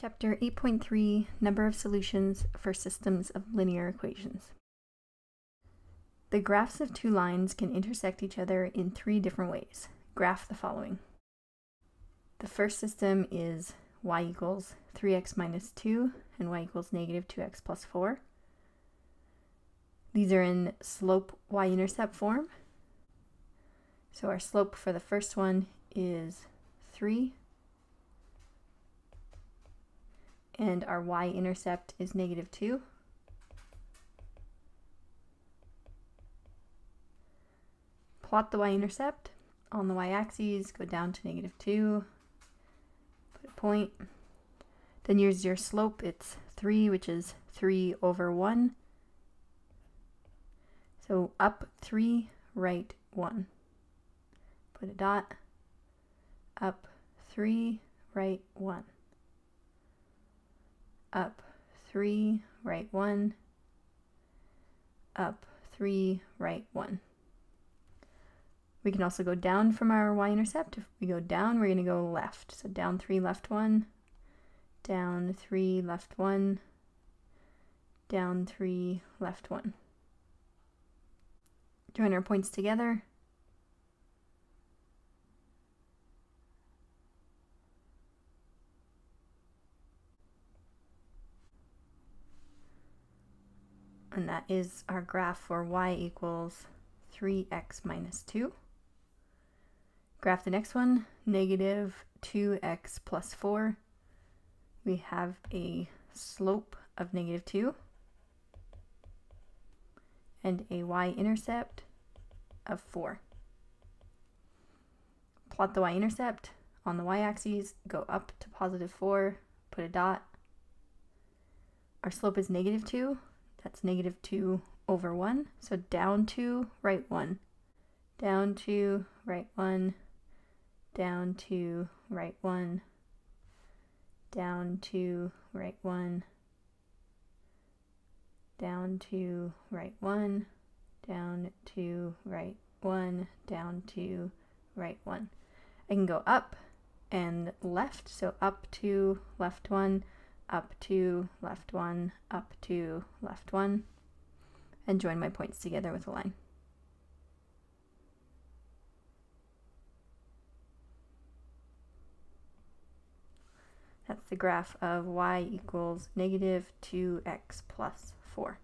Chapter 8.3, Number of Solutions for Systems of Linear Equations. The graphs of two lines can intersect each other in three different ways. Graph the following. The first system is y equals 3x minus 2 and y equals negative 2x plus 4. These are in slope y-intercept form. So our slope for the first one is 3. And our y-intercept is negative 2. Plot the y-intercept. On the y-axis, go down to negative 2, put a point. Then here's your slope, it's 3, which is 3 over 1. So up 3, right 1. Put a dot. Up 3, right 1. Up 3, right 1, up 3, right 1. We can also go down from our y-intercept. If we go down, we're going to go left. So down 3, left 1, down 3, left 1, down 3, left 1. Join our points together. And that is our graph for y equals 3x minus 2. Graph the next one, negative 2x plus 4. We have a slope of negative 2 and a y-intercept of 4. Plot the y-intercept. On the y-axis, go up to positive 4, put a dot. Our slope is negative 2. That's negative 2 over 1. So down 2, right 1. Down 2, right 1. Down 2, right 1. Down 2, right 1. Down 2, right 1. Down 2, right 1. Down 2, right 1. I can go up and left. So up 2, left 1. Up 2, left 1, up 2, left 1, and join my points together with a line. That's the graph of y equals negative 2x plus 4.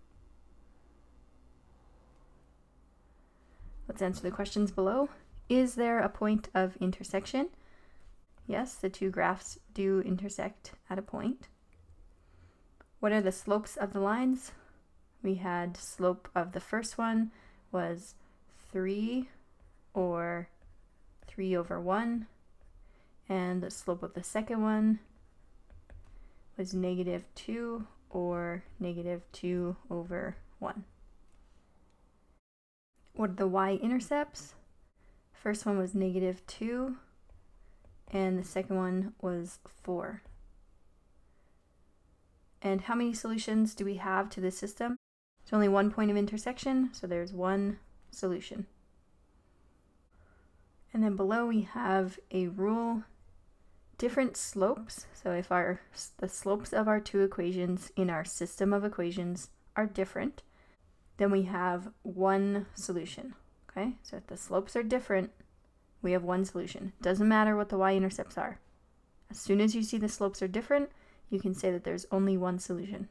Let's answer the questions below. Is there a point of intersection? Yes, the two graphs do intersect at a point. What are the slopes of the lines? We had slope of the first one was 3 or 3 over 1, and the slope of the second one was negative 2 or negative 2 over 1. What are the y-intercepts? First one was negative 2, and the second one was 4. And how many solutions do we have to this system? There's only one point of intersection, so there's one solution. And then below we have a rule, different slopes. So if the slopes of our two equations in our system of equations are different, then we have one solution. Okay, so if the slopes are different, we have one solution. Doesn't matter what the y-intercepts are. As soon as you see the slopes are different, you can say that there's only one solution.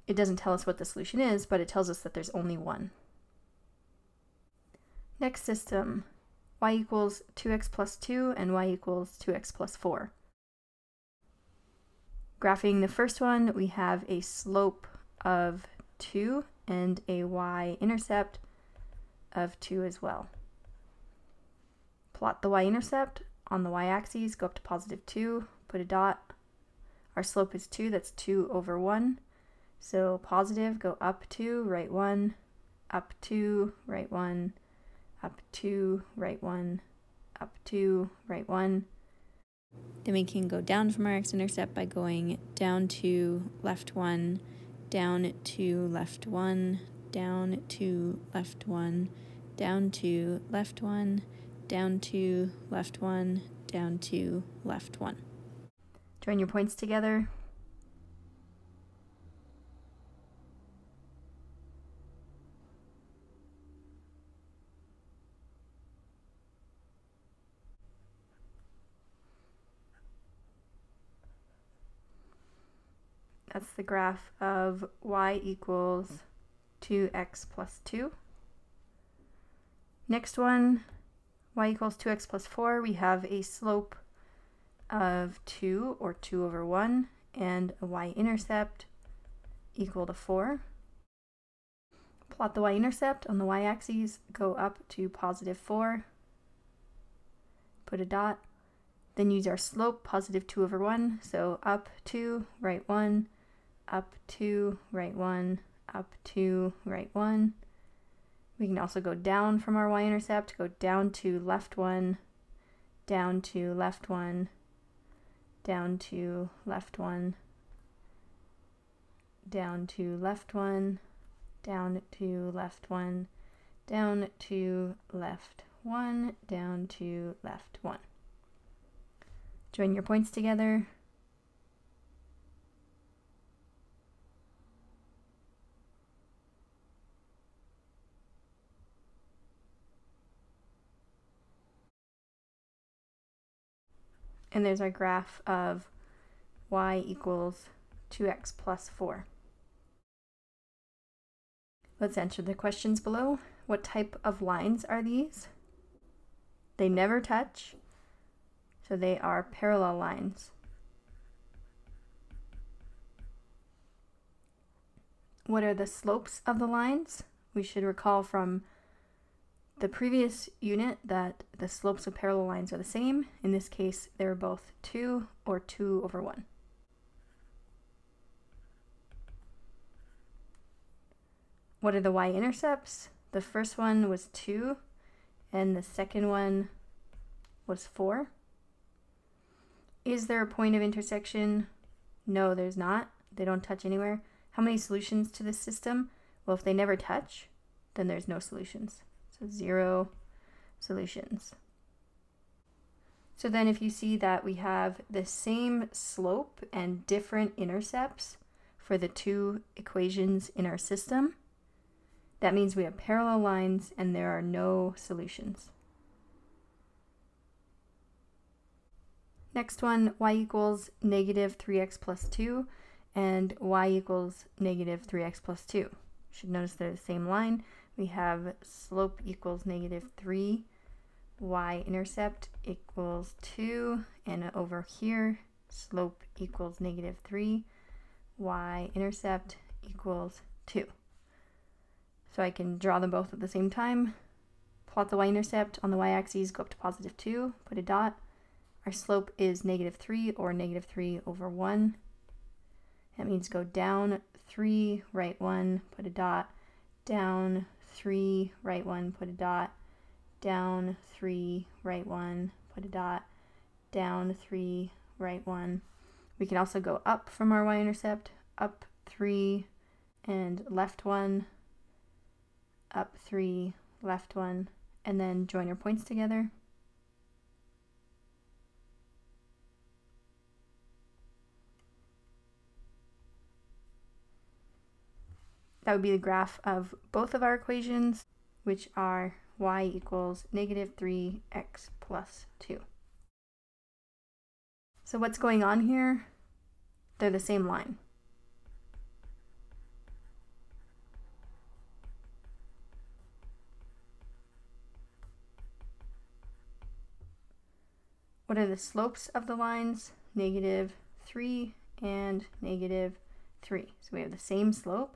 It doesn't tell us what the solution is, but it tells us that there's only one. Next system, y equals 2x plus 2 and y equals 2x plus 4. Graphing the first one, we have a slope of 2 and a y-intercept of 2 as well. Plot the y-intercept. On the y-axis, go up to positive 2, put a dot. Our slope is 2, that's 2 over 1. So positive, go up 2, right 1, up 2, right 1, up 2, right 1, up 2, right 1. Then we can go down from our x-intercept by going down 2, left 1, down 2, left 1, down 2, left 1, down 2, left 1, down 2, left 1, down 2, left 1. Join your points together. That's the graph of y equals 2x plus 2. Next one, y equals 2x plus 4. We have a slope of 2, or 2 over 1, and a y-intercept equal to 4. Plot the y-intercept on the y-axis, go up to positive 4, put a dot, then use our slope, positive 2 over 1, so up 2, right 1, up 2, right 1, up 2, right 1. We can also go down from our y-intercept, go down to left 1, down to left 1, down to left 1, down to left 1, down to left 1, down to left 1, down to left 1. Join your points together. And there's our graph of y equals 2x plus 4. Let's answer the questions below. What type of lines are these? They never touch, so they are parallel lines. What are the slopes of the lines? We should recall from the previous unit that the slopes of parallel lines are the same. In this case, they're both 2 or 2 over 1. What are the y-intercepts? The first one was 2, and the second one was 4. Is there a point of intersection? No, there's not. They don't touch anywhere. How many solutions to this system? Well, if they never touch, then there's no solutions. So 0 solutions. So then if you see that we have the same slope and different intercepts for the two equations in our system, that means we have parallel lines and there are no solutions. Next one, y equals negative 3x plus 2 and y equals negative 3x plus 2. You should notice they're the same line. We have slope equals negative 3, y-intercept equals 2, and over here, slope equals negative 3, y-intercept equals 2. So I can draw them both at the same time. Plot the y-intercept on the y-axis, go up to positive 2, put a dot. Our slope is negative 3, or negative 3 over 1. That means go down 3, right 1, put a dot, down 3, right 1, put a dot, down 3, right 1, put a dot, down 3, right 1. We can also go up from our y-intercept, up 3 and left 1, up 3, left 1, and then join our points together. That would be the graph of both of our equations, which are y equals negative 3x plus 2. So what's going on here? They're the same line. What are the slopes of the lines? Negative 3 and negative 3. So we have the same slope.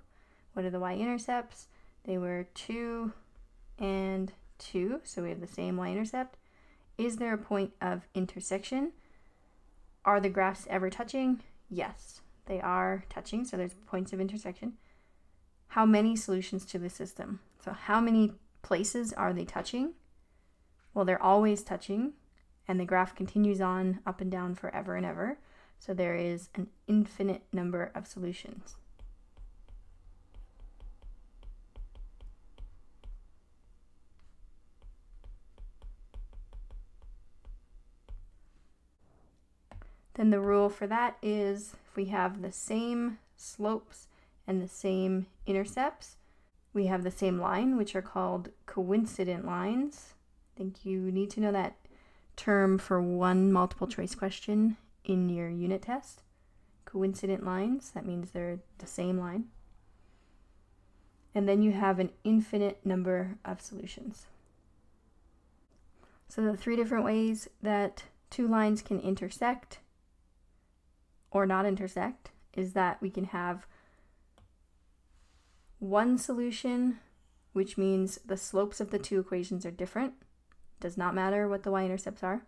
What are the y-intercepts? They were 2 and 2, so we have the same y-intercept. Is there a point of intersection? Are the graphs ever touching? Yes, they are touching, so there's points of intersection. How many solutions to the system? So how many places are they touching? Well, they're always touching, and the graph continues on up and down forever and ever, so there is an infinite number of solutions. then the rule for that is if we have the same slopes and the same intercepts, we have the same line, which are called coincident lines. I think you need to know that term for one multiple choice question in your unit test. Coincident lines, that means they're the same line. And then you have an infinite number of solutions. So the three different ways that two lines can intersect or not intersect is that we can have one solution, which means the slopes of the two equations are different. Does not matter what the y-intercepts are.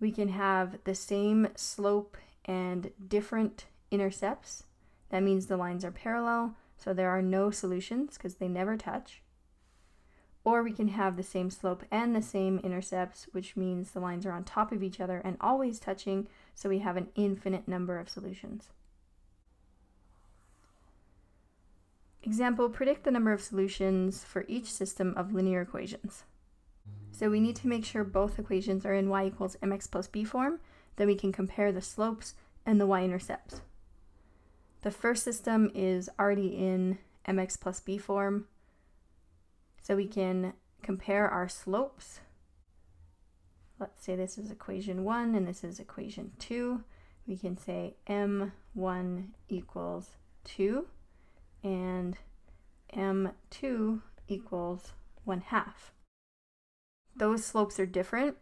We can have the same slope and different intercepts. That means the lines are parallel, so there are no solutions because they never touch. Or we can have the same slope and the same intercepts, which means the lines are on top of each other and always touching, so we have an infinite number of solutions. Example, predict the number of solutions for each system of linear equations. So we need to make sure both equations are in y equals mx plus b form, then we can compare the slopes and the y-intercepts. The first system is already in mx plus b form, so we can compare our slopes. Let's say this is equation 1 and this is equation 2. We can say m1 equals 2 and m2 equals 1/2. Those slopes are different.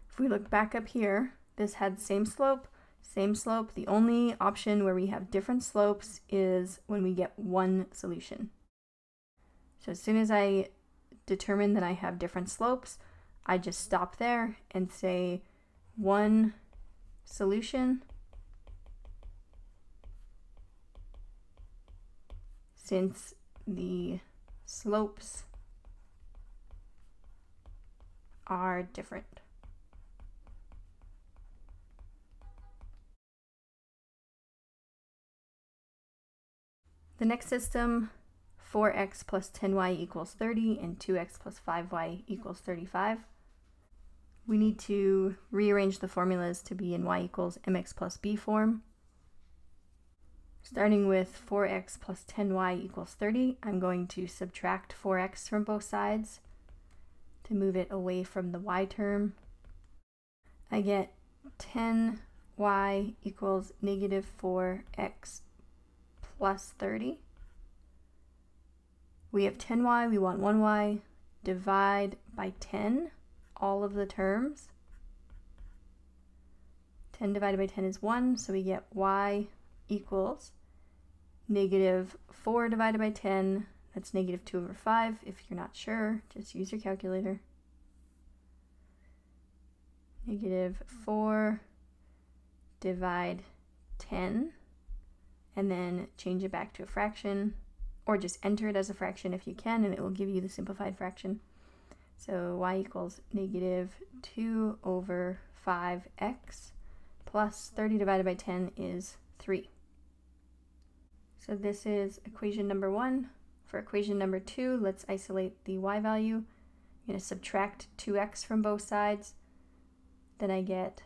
If we look back up here, this had same slope, same slope. The only option where we have different slopes is when we get one solution. So as soon as I determine that I have different slopes, I just stop there and say one solution since the slopes are different. The next system, 4x plus 10y equals 30 and 2x plus 5y equals 35. We need to rearrange the formulas to be in y equals mx plus b form. Starting with 4x plus 10y equals 30, I'm going to subtract 4x from both sides to move it away from the y term. I get 10y equals negative 4x plus 30. We have 10y, we want 1y. Divide by 10, all of the terms. 10 divided by 10 is 1, so we get y equals negative 4 divided by 10, that's negative 2 over 5. If you're not sure, just use your calculator. Negative 4 divide 10, and then change it back to a fraction, or just enter it as a fraction if you can, and it will give you the simplified fraction. So y equals negative 2 over 5x plus 30 divided by 10 is 3. So this is equation number 1. For equation number 2, let's isolate the y value. I'm going to subtract 2x from both sides. Then I get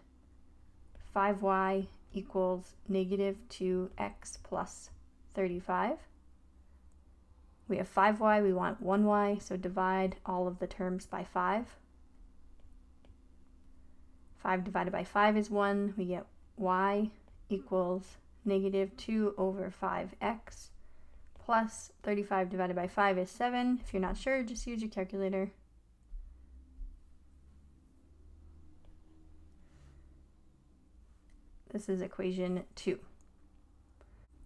5y equals negative 2x plus 35. We have 5y, we want 1y, so divide all of the terms by 5. 5 divided by 5 is 1. We get y equals negative 2 over 5x plus 35 divided by 5 is 7. If you're not sure, just use your calculator. This is equation 2.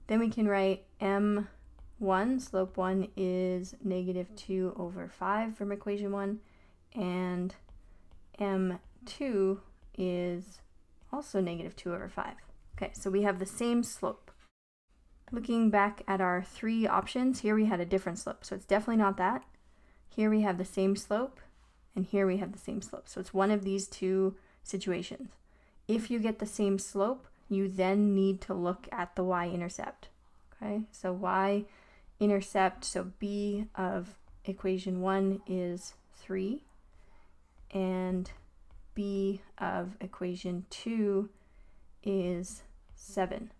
Then we can write m1, slope 1 is negative 2 over 5 from equation 1, and m2 is also negative 2 over 5. Okay, so we have the same slope. Looking back at our 3 options, here we had a different slope, so it's definitely not that. Here we have the same slope, and here we have the same slope. So it's one of these two situations. If you get the same slope, you then need to look at the y-intercept. Okay, so y-intercept, so b of equation 1 is 3, and b of equation 2 is 7.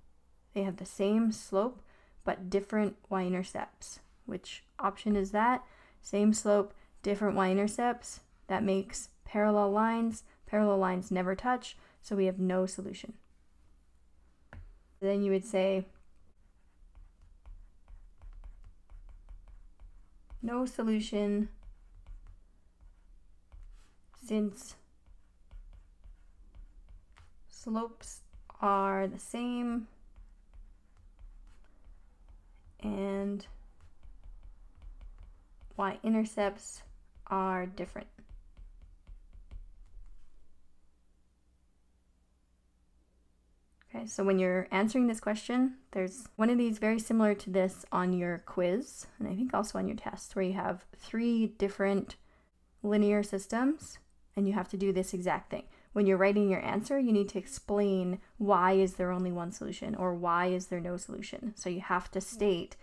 They have the same slope, but different y-intercepts. Which option is that? Same slope, different y-intercepts. That makes parallel lines. Parallel lines never touch, so we have no solution. Then you would say, no solution since slopes are the same and y-intercepts are different. Okay, so when you're answering this question, there's one of these very similar to this on your quiz, and I think also on your test, where you have 3 different linear systems, and you have to do this exact thing. When you're writing your answer, you need to explain why is there only one solution, or why is there no solution. So you have to state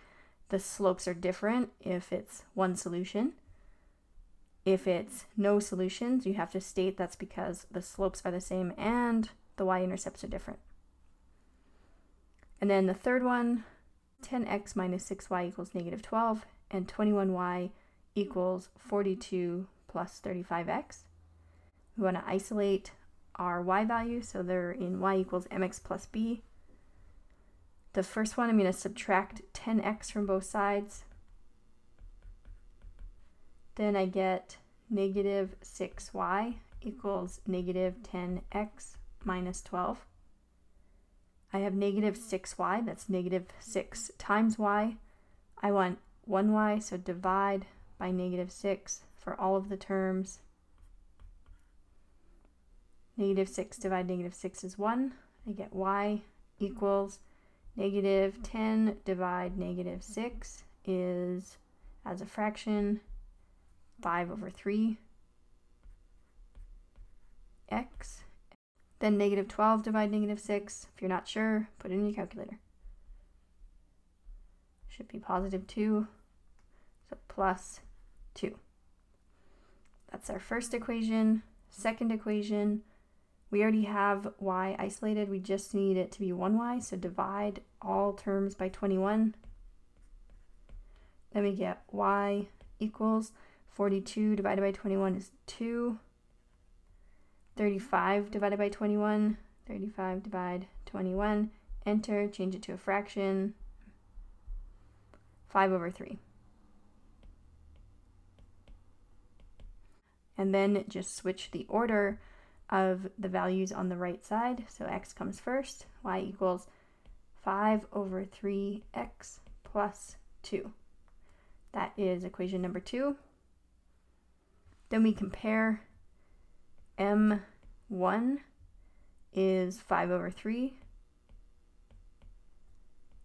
the slopes are different if it's one solution. If it's no solutions, you have to state that's because the slopes are the same and the y-intercepts are different. And then the third one, 10x minus 6y equals negative 12, and 21y equals 42 plus 35x. We want to isolate our y value, so they're in y equals mx plus b. The first one, I'm going to subtract 10x from both sides. Then I get negative 6y equals negative 10x minus 12. I have negative 6y, that's negative 6 times y. I want 1y, so divide by negative 6 for all of the terms. Negative 6 divided negative 6 is 1. I get y equals negative 10 divided negative 6 is, as a fraction, 5 over 3 x. Then negative 12 divided negative 6. If you're not sure, put it in your calculator. Should be positive 2, so plus 2. That's our first equation. Second equation, we already have y isolated. We just need it to be 1y, so divide all terms by 21. Then we get y equals 42 divided by 21 is 2. 35 divided by 21, 35 divide 21, enter, change it to a fraction, 5 over 3. And then just switch the order of the values on the right side. So x comes first, y equals 5 over 3x plus 2. That is equation number 2. Then we compare. M1 is 5 over 3,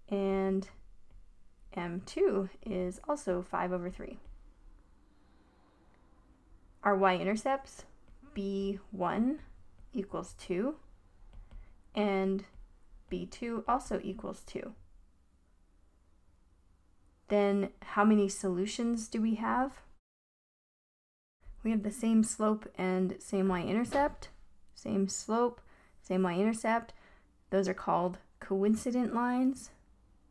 and M2 is also 5 over 3. Our y-intercepts, B1 equals 2, and B2 also equals 2. Then how many solutions do we have? We have the same slope and same y-intercept. Same slope, same y-intercept. Those are called coincident lines.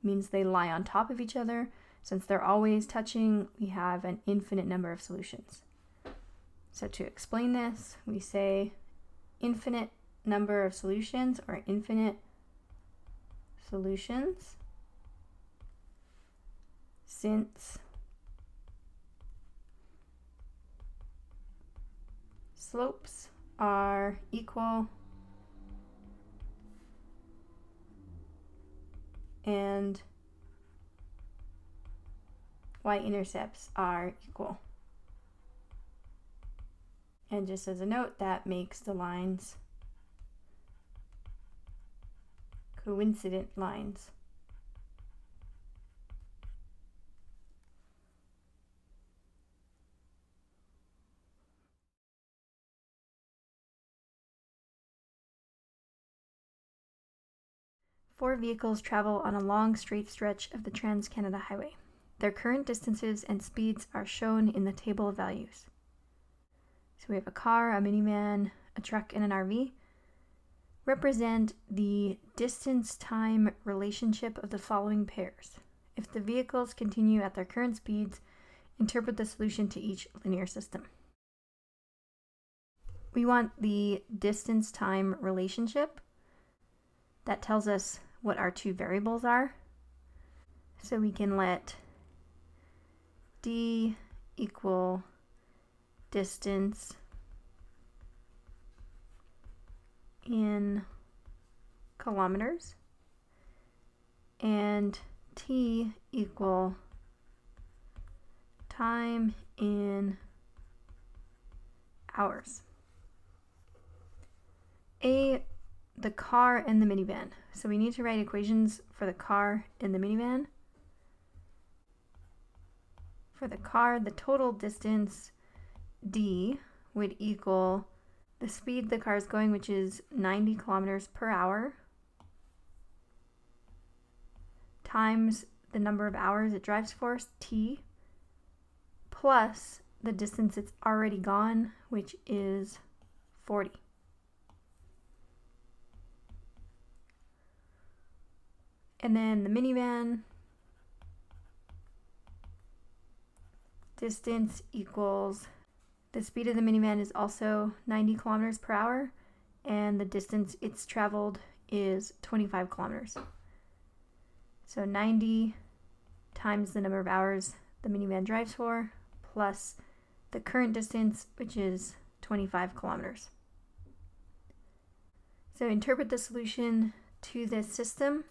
Means they lie on top of each other. Since they're always touching, we have an infinite number of solutions. So to explain this, we say infinite number of solutions, or infinite solutions, since slopes are equal and y-intercepts are equal. And just as a note, that makes the lines coincident lines. Four vehicles travel on a long straight stretch of the Trans-Canada Highway. Their current distances and speeds are shown in the table of values. So we have a car, a minivan, a truck and an RV, represent the distance-time relationship of the following pairs. If the vehicles continue at their current speeds, interpret the solution to each linear system. We want the distance-time relationship. That tells us what our two variables are. So we can let d equal distance in kilometers and t equal time in hours. The car and the minivan. So we need to write equations for the car and the minivan. For the car, the total distance d would equal the speed the car is going, which is 90 kilometers per hour, times the number of hours it drives for, t, plus the distance it's already gone, which is 40. And then the minivan, distance equals, the speed of the minivan is also 90 kilometers per hour, and the distance it's traveled is 25 kilometers. So 90 times the number of hours the minivan drives for, plus the current distance, which is 25 kilometers. So interpret the solution to this system.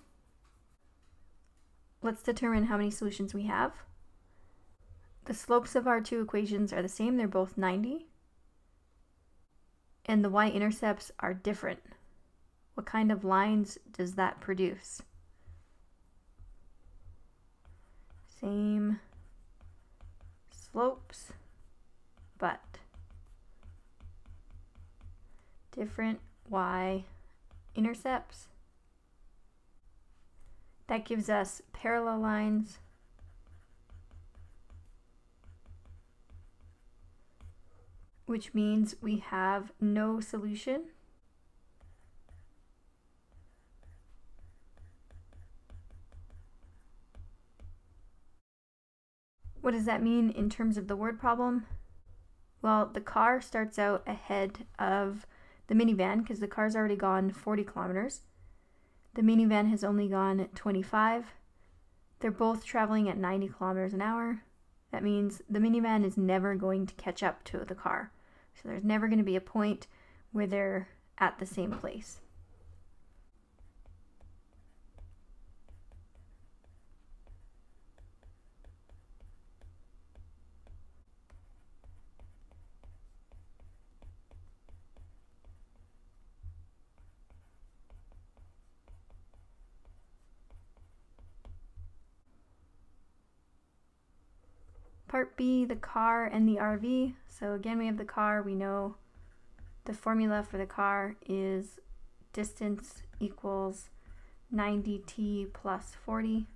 Let's determine how many solutions we have. The slopes of our two equations are the same, they're both 90. And the y-intercepts are different. What kind of lines does that produce? Same slopes, but different y-intercepts. That gives us parallel lines which means we have no solution. What does that mean in terms of the word problem? Well, the car starts out ahead of the minivan because the car's already gone 40 kilometers. The minivan has only gone 25. They're both traveling at 90 kilometers an hour. That means the minivan is never going to catch up to the car. So there's never going to be a point where they're at the same place. Part B, the car and the RV. So again, we have the car. We know the formula for the car is distance equals 90t plus 40.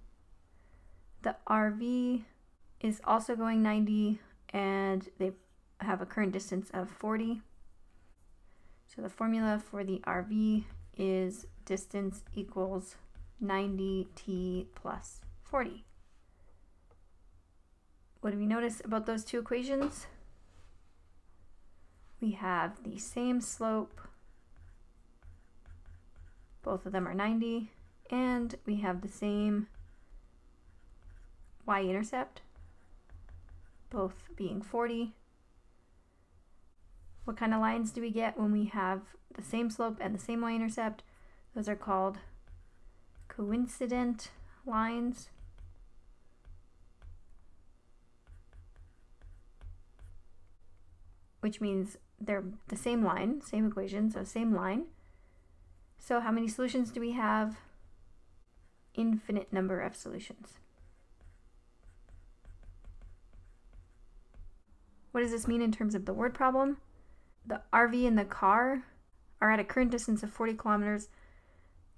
The RV is also going 90 and they have a current distance of 40. So the formula for the RV is distance equals 90t plus 40. What do we notice about those two equations? We have the same slope, both of them are 90, and we have the same y-intercept, both being 40. What kind of lines do we get when we have the same slope and the same y-intercept? Those are called coincident lines. Which means they're the same line, same equation, so same line. So how many solutions do we have? Infinite number of solutions. What does this mean in terms of the word problem? The RV and the car are at a current distance of 40 kilometers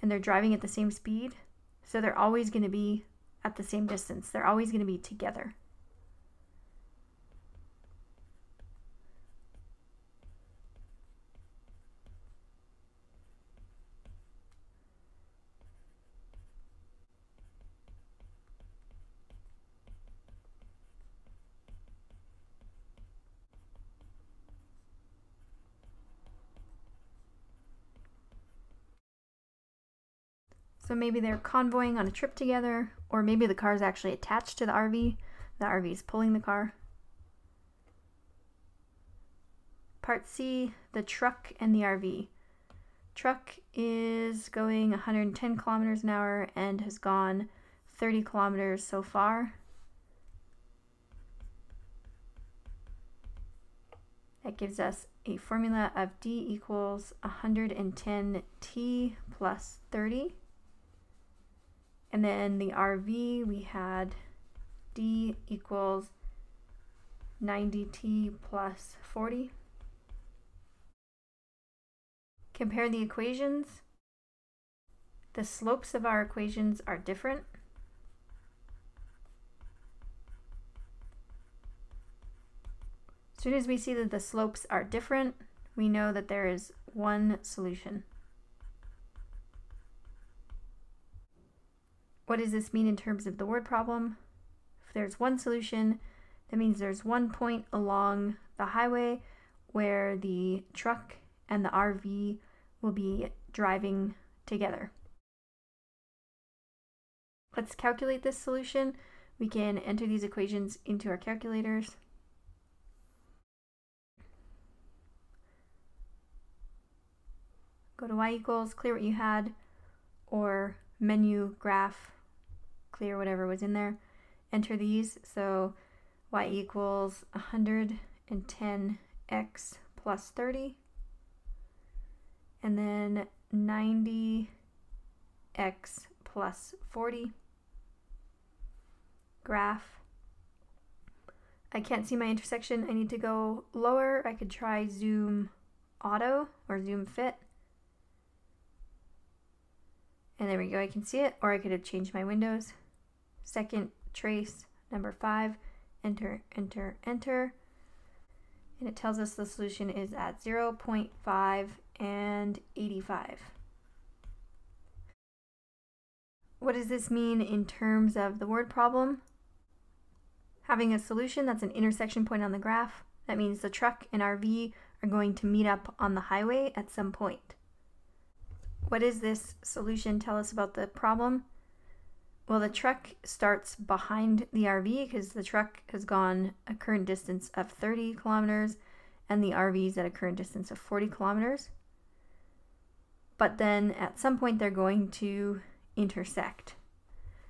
and they're driving at the same speed, so they're always going to be at the same distance. They're always going to be together. So maybe they're convoying on a trip together, or maybe the car is actually attached to the RV. The RV is pulling the car. Part C, the truck and the RV. Truck is going 110 kilometers an hour and has gone 30 kilometers so far. That gives us a formula of D equals 110T plus 30. And then the RV, we had D equals 90T plus 40. Compare the equations. The slopes of our equations are different. As soon as we see that the slopes are different, we know that there is one solution. What does this mean in terms of the word problem? If there's one solution, that means there's one point along the highway where the truck and the RV will be driving together. Let's calculate this solution. We can enter these equations into our calculators. Go to y equals, clear what you had, or menu, graph, clear whatever was in there. Enter these, so y equals 110x plus 30, and then 90x plus 40. Graph. I can't see my intersection. I need to go lower. I could try zoom auto or zoom fit. And there we go, I can see it, or I could have changed my windows. Second trace, number 5, enter, enter, enter. And it tells us the solution is at 0.5 and 85. What does this mean in terms of the word problem? Having a solution that's an intersection point on the graph, that means the truck and RV are going to meet up on the highway at some point. What does this solution tell us about the problem? Well, the truck starts behind the RV because the truck has gone a current distance of 30 kilometers and the RV is at a current distance of 40 kilometers. But then at some point they're going to intersect.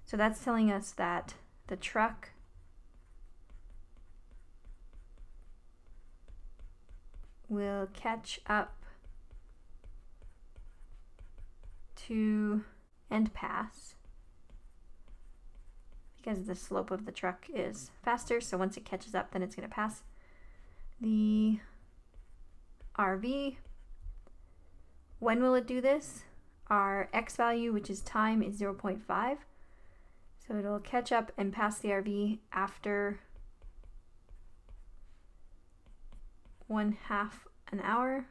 So that's telling us that the truck will catch up to and pass because the slope of the truck is faster, so once it catches up then it's going to pass the RV. When will it do this? Our x value, which is time, is 0.5, so it'll catch up and pass the RV after 1/2 an hour.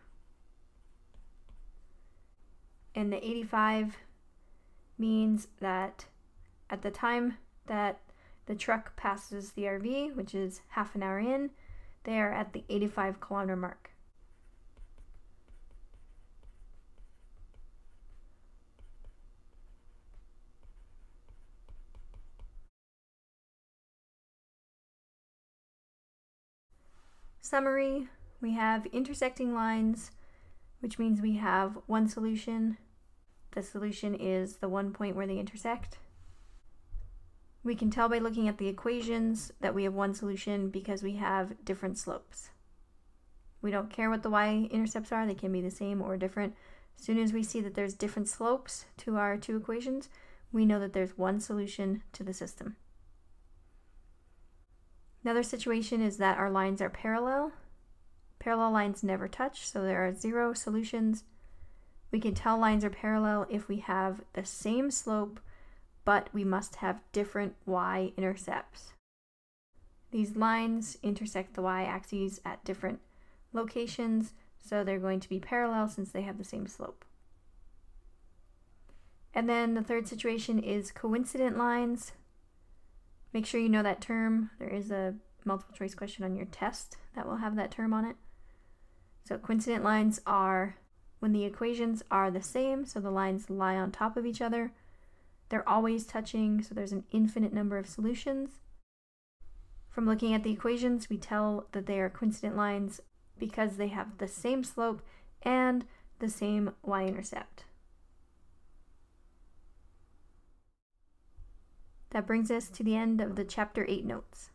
And the 85 means that at the time that the truck passes the RV, which is half an hour in, they are at the 85 kilometer mark. Summary, we have intersecting lines, which means we have one solution. The solution is the one point where they intersect. We can tell by looking at the equations that we have one solution because we have different slopes. We don't care what the y-intercepts are, they can be the same or different. As soon as we see that there's different slopes to our two equations, we know that there's one solution to the system. Another situation is that our lines are parallel. Parallel lines never touch, so there are 0 solutions. We can tell lines are parallel if we have the same slope, but we must have different y-intercepts. These lines intersect the y-axes at different locations, so they're going to be parallel since they have the same slope. And then the third situation is coincident lines. Make sure you know that term. There is a multiple choice question on your test that will have that term on it. So coincident lines are when the equations are the same, so the lines lie on top of each other, They're always touching, so there's an infinite number of solutions. From looking at the equations, we tell that they are coincident lines because they have the same slope and the same y-intercept. That brings us to the end of the Chapter 8 notes.